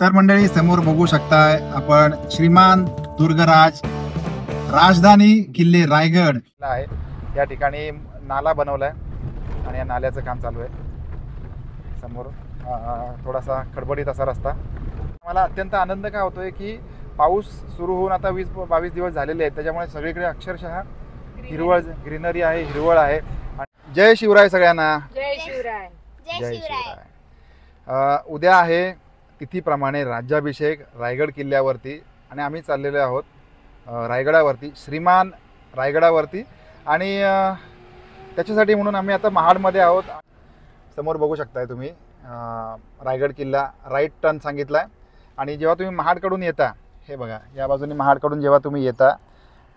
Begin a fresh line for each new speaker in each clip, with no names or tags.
तर मंडळी समोर बघू शकताय आपण श्रीमान दुर्गराज राजधानी किल्ले रायगड आहे. या ठिकाणी नाला बनवलाय आणि या नाल्याचं काम चालू आहे. समोर थोडासा खडबडीत असा रस्ता. मला अत्यंत आनंद का होतोय की पाऊस सुरू होऊन आता 20-22 दिवस झालेले आहेत, त्याच्यामुळे सगळीकडे अक्षरशः हिरवळ ग्रीनरी आहे, हिरवळ आहे. जय शिवराय सगळ्यांना.
जय शिवराय.
जय शिवराय. उद्या आहे तिथीप्रमाणे राज्याभिषेक रायगड किल्ल्यावरती आणि आम्ही चाललेलो आहोत रायगडावरती, श्रीमान रायगडावरती. आणि त्याच्यासाठी म्हणून आम्ही आता महाडमध्ये आहोत. समोर बघू शकताय तुम्ही रायगड किल्ला. राईट टर्न सांगितला आहे. आणि जेव्हा तुम्ही महाडकडून येता, हे बघा या बाजूने महाडकडून जेव्हा तुम्ही येता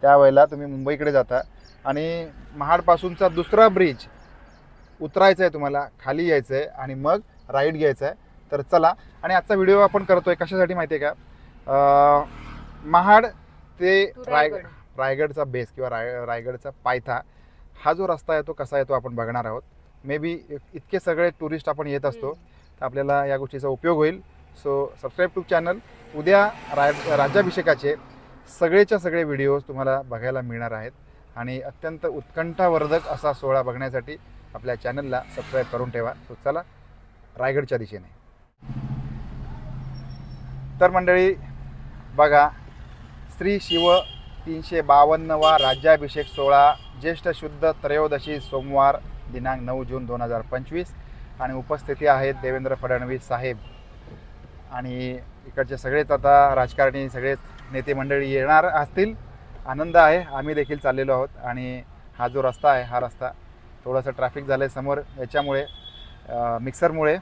त्यावेळेला तुम्ही मुंबईकडे जाता आणि महाडपासूनचा दुसरा ब्रिज उतरायचा आहे, तुम्हाला खाली यायचं आहे आणि मग राईट घ्यायचं आहे. तर चला. आणि आजचा व्हिडिओ आपण करतोय कशासाठी माहिती आहे का? महाड ते रायगडचा बेस किंवा रायगडचा पायथा हा जो रस्ता आहे तो कसा आहे तो आपण बघणार आहोत. मे बी इतके सगळे टुरिस्ट आपण येत असतो तर आपल्याला या गोष्टीचा उपयोग होईल. So subscribe to channel. उद्या राज्याभिषेकाचे सगळेच्या सगळे व्हिडिओज तुम्हाला बघायला मिळणार आहेत आणि अत्यंत उत्कंठावर्धक असा सोहळा बघण्यासाठी आपल्या चॅनलला सबस्क्राईब करून ठेवा. सो चला रायगडच्या दिशेने. तर मंडळी बघा, श्री शिव 352वा राज्याभिषेक सोहळा ज्येष्ठ शुद्ध त्रयोदशी सोमवार दिनांक 9 जून 2025 आणि उपस्थिती आहेत देवेंद्र फडणवीस साहेब आणि इकडचे सगळेच आता राजकारणी सगळेच नेते मंडळी येणार असतील. आनंद आहे. आम्ही देखील चाललेलो आहोत आणि हा जो रस्ता आहे हा रस्ता थोडंसं ट्रॅफिक झालं आहे समोर, याच्यामुळे मिक्सरमुळे,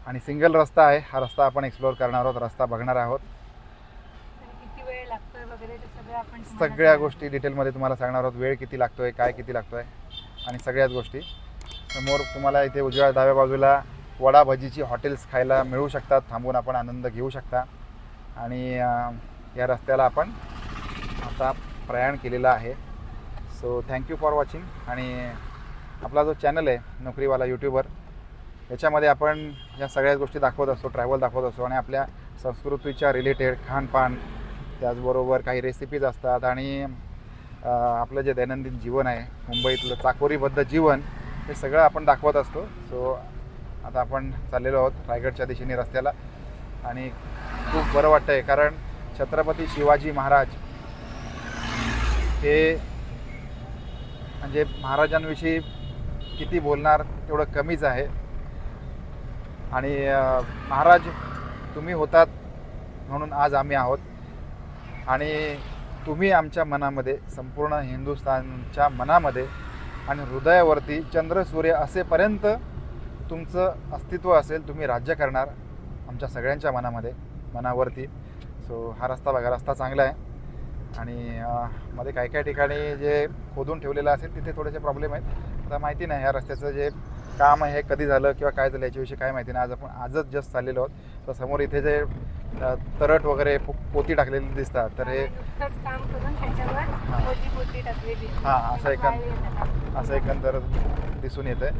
आणि सिंगल रस्ता आहे. हा रस्ता आपण एक्सप्लोअर करणार आहोत, रस्ता बघणार आहोत.
किती वेळ लागतोय वगैरे ते सगळं आपण
सगळ्या गोष्टी डिटेलमध्ये तुम्हाला सांगणार आहोत. वेळ किती लागतोय, काय किती लागतोय आणि सगळ्याच गोष्टी. समोर तुम्हाला इथे उजव्या डाव्या बाजूला वडा भजीची हॉटेल्स खायला मिळू शकतात. थांबून आपण आनंद घेऊ शकता. आणि या रस्त्याला आपण आता प्रयाण केलेलं आहे. So thank you for watching. आणि आपला जो चॅनल आहे नोकरीवाला यूट्यूबर, याच्यामध्ये आपण या सगळ्याच गोष्टी दाखवत असतो, ट्रॅव्हल दाखवत असतो आणि आपल्या संस्कृतीच्या रिलेटेड खानपान, त्याचबरोबर काही रेसिपीज असतात आणि आपलं जे दैनंदिन जीवन आहे मुंबईतलं चाकोरीबद्ध जीवन, हे सगळं आपण दाखवत असतो. सो आता आपण चाललेलो आहोत रायगडच्या दिशेने रस्त्याला आणि खूप बरं वाटतं आहे, कारण छत्रपती शिवाजी महाराज हे म्हणजे महाराजांविषयी किती बोलणार तेवढं कमीच आहे. आणि महाराज तुम्ही होतात म्हणून आज आम्ही आहोत आणि तुम्ही आमच्या मनामध्ये, संपूर्ण हिंदुस्थानच्या मनामध्ये आणि हृदयावरती चंद्र सूर्य असेपर्यंत तुमचं अस्तित्व असेल. तुम्ही राज्य करणार आमच्या सगळ्यांच्या मनावरती. सो हा रस्ता बघा, रस्ता चांगला आहे आणि मध्ये काही काही ठिकाणी जे खोदून ठेवलेलं असेल तिथे थोडेसे प्रॉब्लेम आहेत. आता माहिती नाही ह्या रस्त्याचं जे काम आहे कधी झालं किंवा काय झालं याच्याविषयी काय माहिती नाही. आजच जस्ट चाललेलो आहोत. तर समोर इथे जे तरट वगैरे पोती टाकलेली दिसतात, तर हे
काम करून त्याच्यावर पोती टाकलेली.
असं एकंदर दिसून येतं आहे.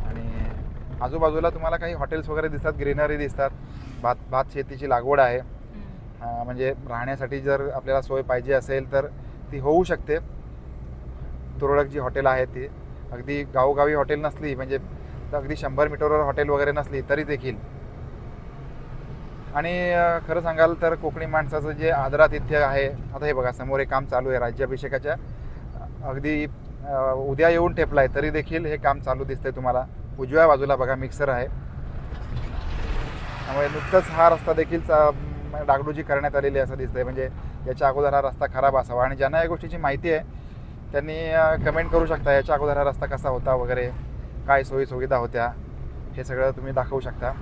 आणि आजूबाजूला तुम्हाला काही हॉटेल्स वगैरे दिसतात, ग्रीनरी दिसतात. भात शेतीची लागवड आहे. म्हणजे राहण्यासाठी जर आपल्याला सोय पाहिजे असेल तर ती होऊ शकते. तुरळक जी हॉटेल आहेत ती अगदी गावोगावी हॉटेल नसली, म्हणजे अगदी 100 मीटरवर हॉटेल वगैरे नसली तरी देखील. आणि खरं सांगाल तर कोकणी माणसाचं जे आदरातिथ्य आहे. आता हे बघा समोर हे काम चालू आहे राज्याभिषेकाच्या. अगदी उद्या येऊन ठेपला आहे तरी देखील हे काम चालू दिसतंय तुम्हाला. उजव्या बाजूला बघा मिक्सर आहे. त्यामुळे नुकतंच हा रस्ता देखील डागडुजी करण्यात आलेली असं दिसतंय. म्हणजे याच्या अगोदर हा रस्ता खराब असावा. आणि ज्यांना या गोष्टीची माहिती आहे त्यांनी कमेंट करू शकता याच्या अगोदर हा रस्ता कसा होता वगैरे, काय सोयी सुविधा होत्या, हे सगळं तुम्ही दाखवू शकता.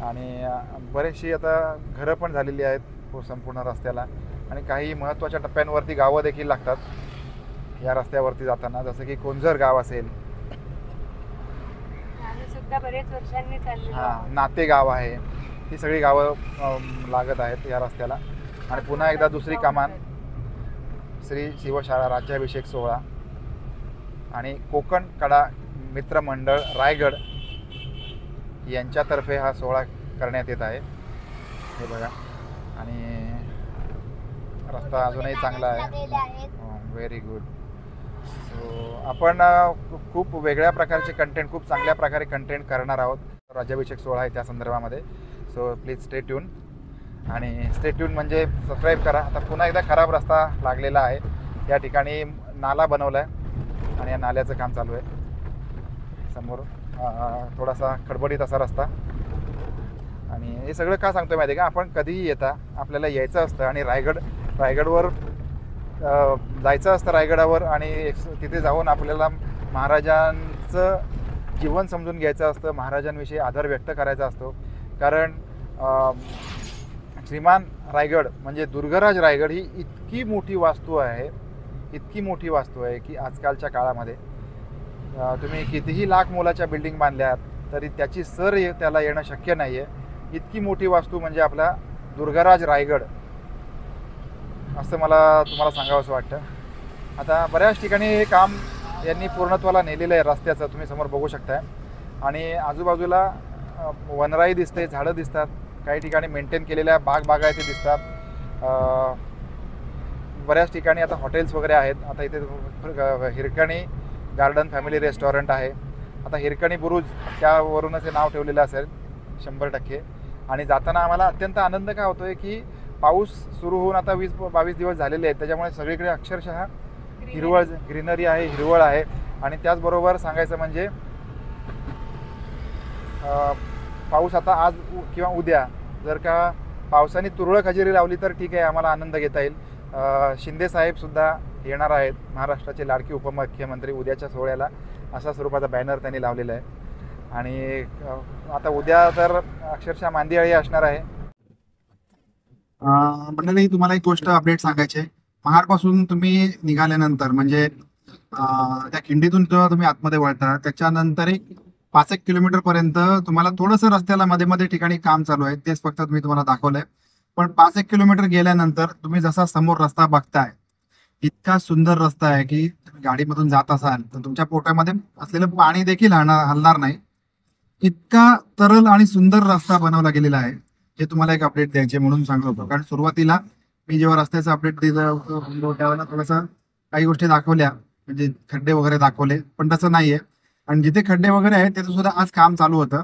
आणि बरेचशी आता घरं पण झालेली आहेत संपूर्ण रस्त्याला आणि काही महत्त्वाच्या टप्प्यांवरती गावं देखील लागतात या रस्त्यावरती जाताना, जसं की कोंझर गाव असेल,
बरेच वर्षांनी चाललेलं
नाते गाव आहे. ही सगळी गावं लागत आहेत या रस्त्याला. आणि पुन्हा एकदा दुसरी कमान श्री शिवशाळा राज्याभिषेक सोहळा आणि कोकण कडा मित्रमंडळ रायगड यांच्यातर्फे हा सोहळा करण्यात येत आहे. हे बघा. आणि रस्ता अजूनही चांगला आहे. Very good. सो आपण खूप वेगळ्या प्रकारचे कंटेंट, खूप चांगल्या प्रकारे कंटेंट करणार आहोत राज्याभिषेक सोहळा आहे त्या संदर्भामध्ये. So please stay tune. आणि स्टे ट्यून म्हणजे सबस्क्राईब करा. आता पुन्हा एकदा खराब रस्ता लागलेला आहे. या ठिकाणी नाला बनवला आहे आणि या नाल्याचं काम चालू आहे समोर. थोडासा खडबडीत असा रस्ता. आणि हे सगळं का सांगतो माहिती आहे का, आपण कधीही येता आपल्याला यायचं असतं आणि रायगडवर जायचं असतं रायगडावर. आणि तिथे जाऊन आपल्याला महाराजांचं जीवन समजून घ्यायचं असतं, महाराजांविषयी आदर व्यक्त करायचा असतो. कारण श्रीमान रायगड म्हणजे दुर्गराज रायगड ही इतकी मोठी वास्तू आहे, इतकी मोठी वास्तू आहे की आजकालच्या काळामध्ये तुम्ही कितीही लाख मोलाच्या बिल्डिंग बांधल्यात तरी त्याची सर त्याला येणं शक्य नाही आहे. इतकी मोठी वास्तू म्हणजे आपला दुर्गराज रायगड, असं मला तुम्हाला सांगावंसं वाटतं. आता बऱ्याच ठिकाणी हे काम यांनी पूर्णत्वाला नेलेलं आहे रस्त्याचं, तुम्ही समोर बघू शकताय. आणि आजूबाजूला वनराई दिसते, झाडं दिसतात, काही ठिकाणी मेंटेन केलेल्या बागायती दिसतात. बऱ्याच ठिकाणी आता हॉटेल्स वगैरे आहेत. आता इथे हिरकणी गार्डन फॅमिली रेस्टॉरंट आहे. आता हिरकणी बुरुज त्यावरूनच हे नाव ठेवलेलं असेल 100%. आणि जाताना आम्हाला अत्यंत आनंद का होतो आहे की पाऊस सुरू होऊन आता 20-22 दिवस झालेले आहेत, त्याच्यामुळे सगळीकडे अक्षरशः ग्रीनरी आहे, हिरवळ आहे. आणि त्याचबरोबर सांगायचं म्हणजे पाऊस आता आज किंवा उद्या जर का पावसाने तुरळक हजेरी लावली तर ठीक आहे, आम्हाला आनंद घेता येईल. शिंदे साहेबसुद्धा येणार आहेत, महाराष्ट्राचे लाडके उपमुख्यमंत्री, उद्याच्या सोहळ्याला अशा स्वरूपाचा बॅनर त्यांनी लावलेला आहे. आणि आता उद्या तर अक्षरशः मांदियाळी असणार आहे.
मंडळी, तुम्हाला एक गोष्ट अपडेट सांगायची आहे. महाडपासून तुम्ही निघाल्यानंतर म्हणजे त्या खिंडीतून जेव्हा तुम्ही आतमध्ये वळता त्याच्यानंतर एक 5-1 किलोमीटर पर्यंत तुम्हाला थोडंसं रस्त्याला मध्ये मध्ये ठिकाणी काम चालू आहे, तेच फक्त मी तुम्हाला दाखवलंय. पण 5-1 किलोमीटर गेल्यानंतर तुम्ही जसा समोर रस्ता बघताय, इतका सुंदर रस्ता आहे की तुम्ही गाडीमधून जात असाल तर तुमच्या पोटामध्ये असलेलं पाणी देखील हलणार नाही. इतका तरल आणि सुंदर रस्ता बनवला गेलेला आहे. हे तुम्हाला एक अपडेट द्यायचे म्हणून सांगत होतो. कारण सुरुवातीला मी जेव्हा रस्त्याचं अपडेट दिलं त्यावेळेला थोडंसं काही गोष्टी दाखवल्या, म्हणजे खड्डे वगैरे दाखवले, पण तसं नाहीये. आणि जिथे खड्डे वगैरे आहेत तिथे सुद्धा आज काम चालू होतं.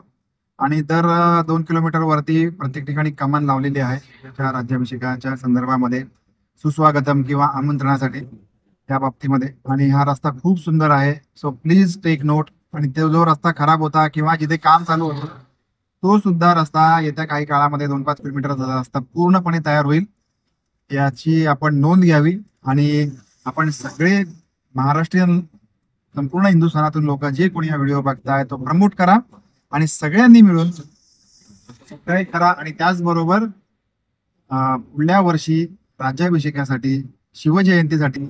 आणि दर 2 किलोमीटर वरती प्रत्येक ठिकाणी कमान लावलेली आहे त्या राज्याभिषेकाच्या संदर्भामध्ये, सुस्वागतम किंवा आमंत्रणासाठी त्या बाबतीमध्ये. आणि हा रस्ता खूप सुंदर आहे. So please take note. आणि तो जो रस्ता खराब होता किंवा जिथे काम चालू होतं तो सुद्धा रस्ता येत्या काही काळामध्ये 2-5 किलोमीटरचा रस्ता पूर्णपणे तयार होईल, याची आपण नोंद घ्यावी. आणि आपण सगळे महाराष्ट्रीयन, संपूर्ण हिंदुस्थानातून लोक जे कोणी हा व्हिडिओ बघताय तो प्रमोट करा आणि सगळ्यांनी मिळून सबस्क्राईब करा. आणि त्याचबरोबर पुढल्या वर्षी राज्याभिषेकासाठी, शिवजयंतीसाठी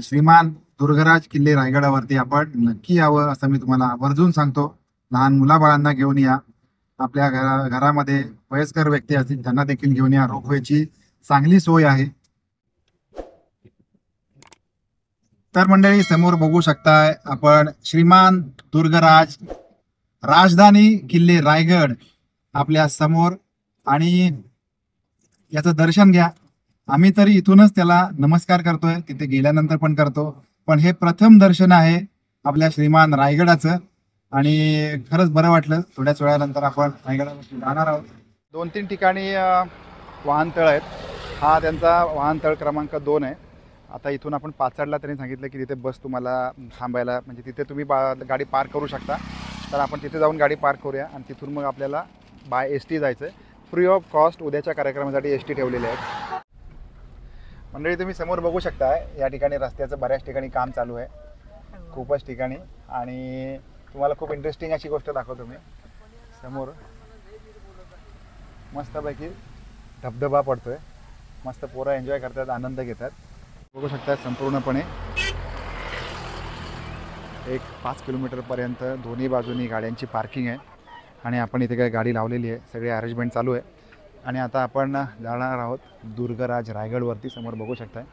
श्रीमान दुर्गराज किल्ले रायगडावरती आपण नक्की यावं असं मी तुम्हाला आवर्जून सांगतो. लहान मुलाबाळांना घेऊन या, आपल्या घरामध्ये वयस्कर व्यक्ती असतील त्यांना देखील घेऊन या. रोपवेची चांगली सोय आहे. तर मंडळी, समोर बघू शकताय आपण श्रीमान दुर्गराज राजधानी किल्ले रायगड आपल्या समोर. आणि याचं दर्शन घ्या. आम्ही तरी इथूनच त्याला नमस्कार करतोय, तिथे गेल्यानंतर पण करतो, पण हे प्रथम दर्शन आहे आपल्या श्रीमान रायगडाचं. आणि खरंच बरं वाटलं. थोड्याच वेळानंतर आपण रायगडावर जाणार आहोत.
2-3 ठिकाणी वाहनतळ आहेत. हा त्यांचा वाहनतळ क्रमांक 2 आहे. आता इथून आपण पाचाडला त्यांनी सांगितलं की तिथे बस तुम्हाला थांबायला, म्हणजे तिथे तुम्ही गाडी पार्क करू शकता. तर आपण तिथे जाऊन गाडी पार्क करूया आणि तिथून मग आपल्याला बाय ST जायचं आहे. फ्री ऑफ कॉस्ट उद्याच्या कार्यक्रमासाठी ST ठेवलेले आहेत. मंडळी, तुम्ही समोर बघू शकता या ठिकाणी रस्त्याचं बऱ्याच ठिकाणी काम चालू आहे, खूपच ठिकाणी. आणि तुम्हाला खूप इंटरेस्टिंग अशी गोष्ट दाखवतो मी. समोर मस्तपैकी धबधबा पडतोय, मस्त पोरं एन्जॉय करतात, आनंद घेतात. बघू शकता संपूर्णपणे एक 5 किलोमीटरपर्यंत दोन्ही बाजूनी गाड्यांची पार्किंग आहे. आणि आपण इथे काय गाडी लावलेली आहे, सगळे अरेंजमेंट चालू आहे. आणि आता आपण जाणार आहोत दुर्गराज रायगडवरती. समोर बघू शकताय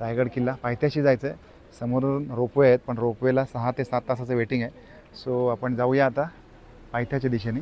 रायगड किल्ला, पायथ्याशी जायचं आहे. समोरून रोपवे आहेत, पण रोपवेला 6 ते 7 तासाचं वेटिंग आहे. सो आपण जाऊया आता पायथ्याच्या दिशेने.